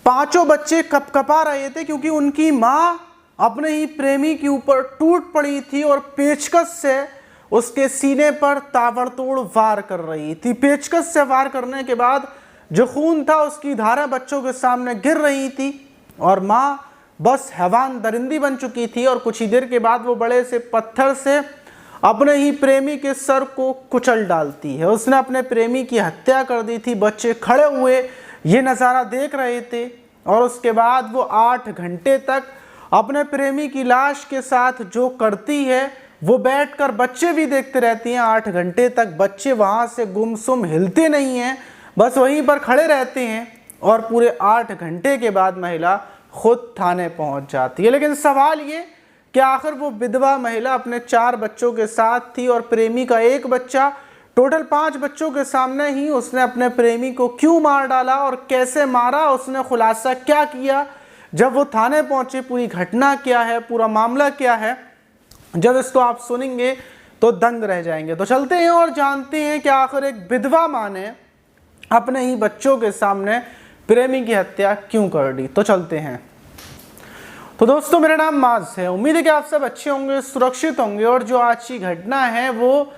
पांचों बच्चे कपकपा रहे थे क्योंकि उनकी माँ अपने ही प्रेमी के ऊपर टूट पड़ी थी और पेचकस से उसके सीने पर ताबड़तोड़ वार कर रही थी। पेचकस से वार करने के बाद जो खून था उसकी धारा बच्चों के सामने गिर रही थी और माँ बस हैवान दरिंदी बन चुकी थी। और कुछ ही देर के बाद वो बड़े से पत्थर से अपने ही प्रेमी के सर को कुचल डालती है। उसने अपने प्रेमी की हत्या कर दी थी। बच्चे खड़े हुए ये नज़ारा देख रहे थे और उसके बाद वो 8 घंटे तक अपने प्रेमी की लाश के साथ जो करती है वो बैठकर बच्चे भी देखते रहती हैं। 8 घंटे तक बच्चे वहाँ से गुमसुम हिलते नहीं हैं, बस वहीं पर खड़े रहते हैं। और पूरे 8 घंटे के बाद महिला खुद थाने पहुँच जाती है। लेकिन सवाल ये कि आखिर वो विधवा महिला अपने 4 बच्चों के साथ थी और प्रेमी का 1 बच्चा, टोटल 5 बच्चों के सामने ही उसने अपने प्रेमी को क्यों मार डाला और कैसे मारा, उसने खुलासा क्या किया। जब वो थाने पहुंचे पूरी घटना क्या है, पूरा मामला क्या है, जब इसको आप सुनेंगे तो दंग रह जाएंगे। तो चलते हैं और जानते हैं कि आखिर एक विधवा माँ ने अपने ही बच्चों के सामने प्रेमी की हत्या क्यों कर दी। तो चलते हैं। तो दोस्तों मेरा नाम माज है, उम्मीद है कि आप सब अच्छे होंगे, सुरक्षित होंगे। और जो आज की घटना है वो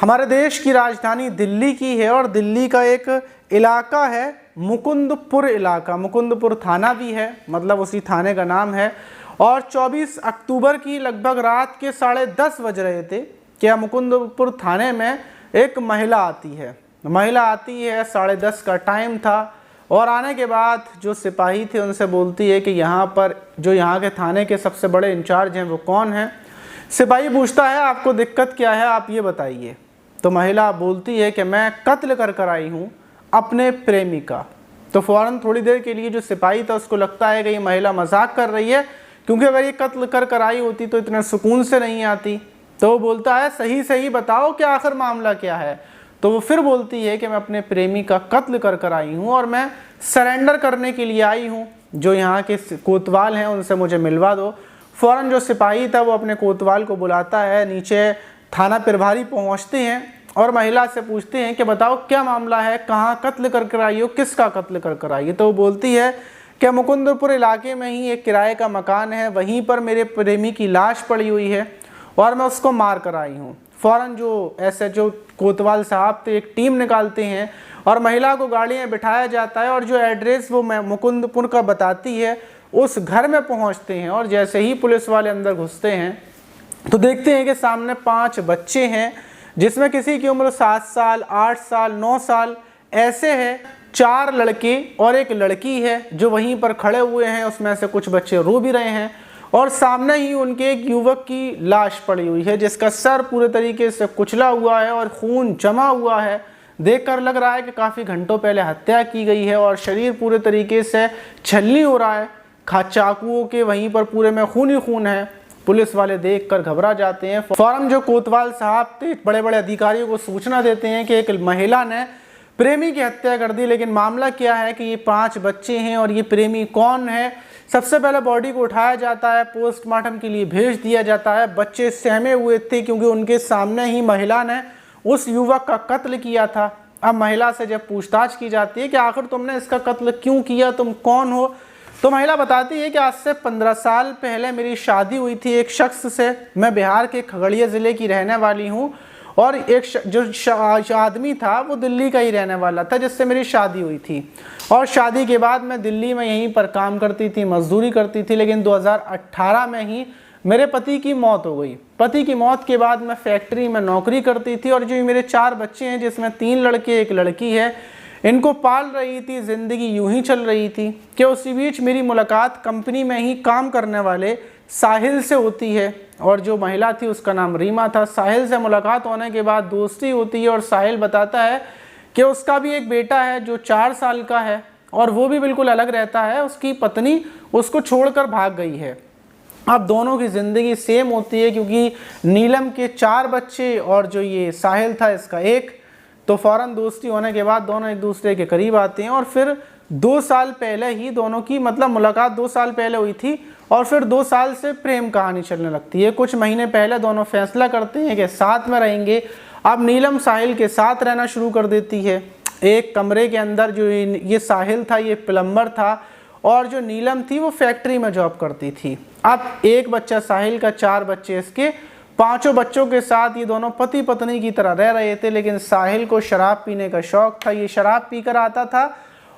हमारे देश की राजधानी दिल्ली की है और दिल्ली का एक इलाका है मुकुंदपुर इलाका। मुकुंदपुर थाना भी है, मतलब उसी थाने का नाम है। और 24 अक्टूबर की लगभग रात के 10:30 बज रहे थे कि मुकुंदपुर थाने में एक महिला आती है। महिला आती है, 10:30 का टाइम था। और आने के बाद जो सिपाही थे उनसे बोलती है कि यहाँ पर जो यहाँ के थाने के सबसे बड़े इंचार्ज हैं वो कौन है। सिपाही पूछता है आपको दिक्कत क्या है, आप ये बताइए। तो महिला बोलती है कि मैं कत्ल कर आई हूँ अपने प्रेमी का। तो फ़ौरन थोड़ी देर के लिए जो सिपाही था उसको लगता है कि ये महिला मजाक कर रही है, क्योंकि अगर ये कत्ल कर आई होती तो इतने सुकून से नहीं आती। तो वो बोलता है सही सही बताओ कि आखिर मामला क्या है। तो वो फिर बोलती है कि मैं अपने प्रेमी का कत्ल कर आई हूँ और मैं सरेंडर करने के लिए आई हूँ। जो यहाँ के कोतवाल हैं उनसे मुझे मिलवा दो। फ़ौरन जो सिपाही था वो अपने कोतवाल को बुलाता है। नीचे थाना प्रभारी पहुँचते हैं और महिला से पूछते हैं कि बताओ क्या मामला है, कहाँ कत्ल कर आई हो, किसका कत्ल कर आई हो। तो वो बोलती है कि मुकुंदपुर इलाके में ही एक किराए का मकान है, वहीं पर मेरे प्रेमी की लाश पड़ी हुई है और मैं उसको मार कर आई हूँ। फ़ौरन जो ऐसे जो कोतवाल साहब थे एक टीम निकालते हैं और महिला को गाड़ी में बिठाया जाता है और जो एड्रेस वो मुकुंदपुर का बताती है उस घर में पहुंचते हैं। और जैसे ही पुलिस वाले अंदर घुसते हैं तो देखते हैं कि सामने 5 बच्चे हैं, जिसमें किसी की उम्र 7 साल, 8 साल, 9 साल ऐसे है। 4 लड़के और एक लड़की है जो वहीं पर खड़े हुए हैं। उसमें से कुछ बच्चे रो भी रहे हैं और सामने ही उनके एक युवक की लाश पड़ी हुई है जिसका सर पूरे तरीके से कुचला हुआ है और खून जमा हुआ है। देखकर लग रहा है कि काफ़ी घंटों पहले हत्या की गई है और शरीर पूरे तरीके से छलनी हो रहा है। चाकुओं के वहीं पर पूरे में खून ही खून है। पुलिस वाले देखकर घबरा जाते हैं। फौरन जो कोतवाल साहब थे बड़े बड़े अधिकारियों को सूचना देते हैं कि एक महिला ने प्रेमी की हत्या कर दी। लेकिन मामला क्या है कि ये 5 बच्चे हैं और ये प्रेमी कौन है। सबसे पहले बॉडी को उठाया जाता है, पोस्टमार्टम के लिए भेज दिया जाता है। बच्चे सहमे हुए थे क्योंकि उनके सामने ही महिला ने उस युवक का कत्ल किया था। अब महिला से जब पूछताछ की जाती है कि आखिर तुमने इसका कत्ल क्यों किया, तुम कौन हो, तो महिला बताती है कि आज से 15 साल पहले मेरी शादी हुई थी एक शख्स से। मैं बिहार के खगड़िया ज़िले की रहने वाली हूँ और एक जो आदमी था वो दिल्ली का ही रहने वाला था जिससे मेरी शादी हुई थी। और शादी के बाद मैं दिल्ली में यहीं पर काम करती थी, मजदूरी करती थी। लेकिन 2018 में ही मेरे पति की मौत हो गई। पति की मौत के बाद मैं फैक्ट्री में नौकरी करती थी और जो मेरे 4 बच्चे हैं जिसमें 3 लड़के एक लड़की है, इनको पाल रही थी। ज़िंदगी यूं ही चल रही थी कि उसी बीच मेरी मुलाकात कंपनी में ही काम करने वाले साहिल से होती है। और जो महिला थी उसका नाम रीमा था। साहिल से मुलाकात होने के बाद दोस्ती होती है और साहिल बताता है कि उसका भी एक बेटा है जो 4 साल का है और वो भी बिल्कुल अलग रहता है। उसकी पत्नी उसको छोड़कर भाग गई है। अब दोनों की ज़िंदगी सेम होती है क्योंकि नीलम के 4 बच्चे और जो ये साहिल था इसका 1। तो फ़ौरन दोस्ती होने के बाद दोनों एक दूसरे के करीब आते हैं और फिर 2 साल पहले ही दोनों की मतलब मुलाकात 2 साल पहले हुई थी और फिर 2 साल से प्रेम कहानी चलने लगती है। कुछ महीने पहले दोनों फैसला करते हैं कि साथ में रहेंगे। अब नीलम साहिल के साथ रहना शुरू कर देती है एक कमरे के अंदर। जो ये साहिल था ये प्लम्बर था और जो नीलम थी वो फैक्ट्री में जॉब करती थी। अब एक बच्चा साहिल का, 4 बच्चे इसके, 5 बच्चों के साथ ये दोनों पति पत्नी की तरह रह रहे थे। लेकिन साहिल को शराब पीने का शौक था, ये शराब पीकर आता था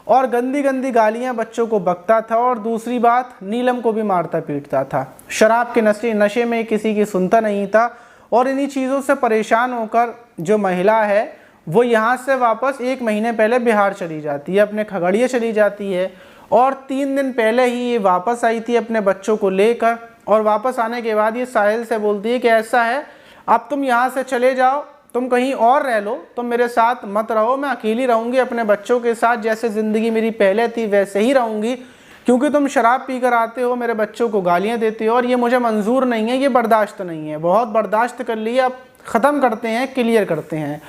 और गंदी गंदी गालियां बच्चों को बकता था, और दूसरी बात नीलम को भी मारता पीटता था। शराब के नशे में किसी की सुनता नहीं था, और इन्हीं चीज़ों से परेशान होकर जो महिला है वो यहाँ से वापस 1 महीने पहले बिहार चली जाती है, अपने खगड़िया चली जाती है। और 3 दिन पहले ही ये वापस आई थी अपने बच्चों को लेकर, और वापस आने के बाद ये साहिल से बोलती है कि ऐसा है, अब तुम यहाँ से चले जाओ, तुम कहीं और रह लो, तुम मेरे साथ मत रहो, मैं अकेली रहूँगी अपने बच्चों के साथ, जैसे ज़िंदगी मेरी पहले थी वैसे ही रहूँगी, क्योंकि तुम शराब पी कर आते हो, मेरे बच्चों को गालियाँ देते हो, और ये मुझे मंजूर नहीं है, ये बर्दाश्त नहीं है, बहुत बर्दाश्त कर लिया, अब ख़त्म करते हैं, क्लियर करते हैं।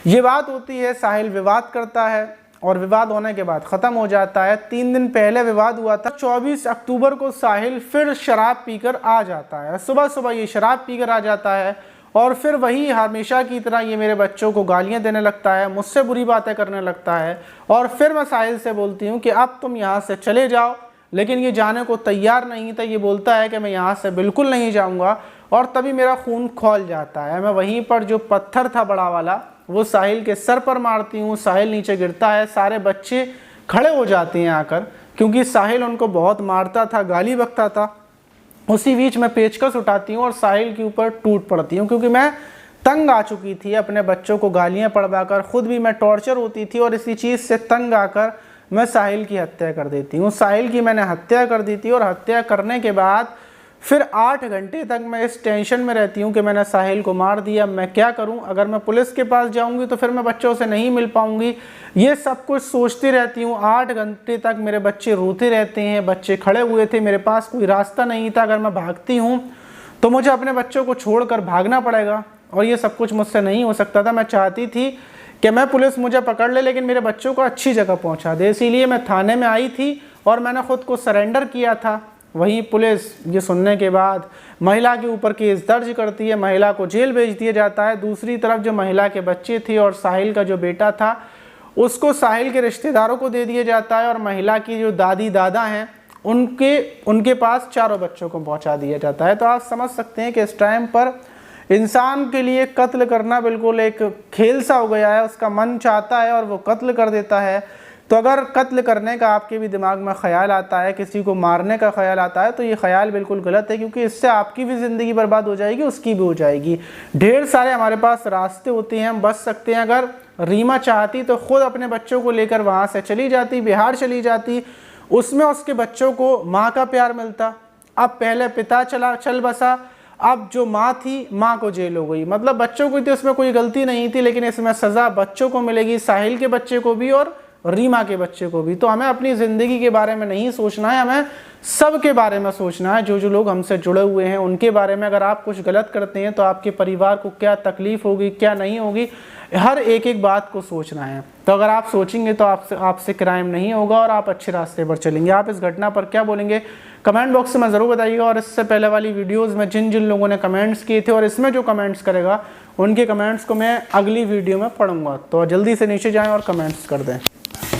ये बात होती है, साहिल विवाद करता है, और विवाद होने के बाद ख़त्म हो जाता है। 3 दिन पहले विवाद हुआ था, 24 अक्टूबर को साहिल फिर शराब पीकर आ जाता है। सुबह सुबह ये शराब पीकर आ जाता है, और फिर वही हमेशा की तरह ये मेरे बच्चों को गालियां देने लगता है, मुझसे बुरी बातें करने लगता है। और फिर मैं साहिल से बोलती हूँ कि अब तुम यहाँ से चले जाओ, लेकिन ये जाने को तैयार नहीं था। ये बोलता है कि मैं यहाँ से बिल्कुल नहीं जाऊँगा, और तभी मेरा खून खौल जाता है। मैं वहीं पर जो पत्थर था बड़ा वाला वो साहिल के सर पर मारती हूँ, साहिल नीचे गिरता है, सारे बच्चे खड़े हो जाते हैं आकर, क्योंकि साहिल उनको बहुत मारता था, गाली बकता था। उसी बीच मैं पेचकस उठाती हूँ और साहिल के ऊपर टूट पड़ती हूँ, क्योंकि मैं तंग आ चुकी थी अपने बच्चों को गालियाँ पड़वाकर, खुद भी मैं टॉर्चर होती थी, और इसी चीज़ से तंग आकर मैं साहिल की हत्या कर देती हूँ। साहिल की मैंने हत्या कर दी थी, और हत्या करने के बाद फिर 8 घंटे तक मैं इस टेंशन में रहती हूँ कि मैंने साहिल को मार दिया, मैं क्या करूँ, अगर मैं पुलिस के पास जाऊँगी तो फिर मैं बच्चों से नहीं मिल पाऊँगी, ये सब कुछ सोचती रहती हूँ। 8 घंटे तक मेरे बच्चे रोते रहते हैं, बच्चे खड़े हुए थे, मेरे पास कोई रास्ता नहीं था, अगर मैं भागती हूँ तो मुझे अपने बच्चों को छोड़कर भागना पड़ेगा, और ये सब कुछ मुझसे नहीं हो सकता था। मैं चाहती थी कि मैं पुलिस मुझे पकड़ ले, लेकिन मेरे बच्चों को अच्छी जगह पहुँचा दे, इसीलिए मैं थाने में आई थी और मैंने खुद को सरेंडर किया था। वहीं पुलिस ये सुनने के बाद महिला के ऊपर केस दर्ज करती है, महिला को जेल भेज दिया जाता है। दूसरी तरफ जो महिला के बच्चे थे और साहिल का जो बेटा था उसको साहिल के रिश्तेदारों को दे दिया जाता है, और महिला की जो दादी दादा हैं उनके पास चारों बच्चों को पहुंचा दिया जाता है। तो आप समझ सकते हैं कि इस टाइम पर इंसान के लिए कत्ल करना बिल्कुल एक खेल सा हो गया है, उसका मन चाहता है और वो कत्ल कर देता है। तो अगर कत्ल करने का आपके भी दिमाग में ख्याल आता है, किसी को मारने का ख्याल आता है, तो ये ख्याल बिल्कुल गलत है, क्योंकि इससे आपकी भी ज़िंदगी बर्बाद हो जाएगी, उसकी भी हो जाएगी। ढेर सारे हमारे पास रास्ते होते हैं, हम बच सकते हैं। अगर रीमा चाहती तो खुद अपने बच्चों को लेकर वहाँ से चली जाती, बिहार चली जाती, उसमें उसके बच्चों को माँ का प्यार मिलता। अब पहले पिता चल बसा, अब जो माँ थी, माँ को जेल हो गई। मतलब बच्चों को तो इसमें कोई गलती नहीं थी, लेकिन इसमें सज़ा बच्चों को मिलेगी, साहिल के बच्चे को भी और रीमा के बच्चे को भी। तो हमें अपनी ज़िंदगी के बारे में नहीं सोचना है, हमें सब के बारे में सोचना है, जो लोग हमसे जुड़े हुए हैं उनके बारे में। अगर आप कुछ गलत करते हैं तो आपके परिवार को क्या तकलीफ़ होगी, क्या नहीं होगी, हर एक बात को सोचना है। तो अगर आप सोचेंगे तो आपसे क्राइम नहीं होगा और आप अच्छे रास्ते पर चलेंगे। आप इस घटना पर क्या बोलेंगे कमेंट बॉक्स में ज़रूर बताइएगा। और इससे पहले वाली वीडियोज़ में जिन लोगों ने कमेंट्स किए थे और इसमें जो कमेंट्स करेगा उनके कमेंट्स को मैं अगली वीडियो में पढ़ूंगा। तो जल्दी से नीचे जाएँ और कमेंट्स कर दें।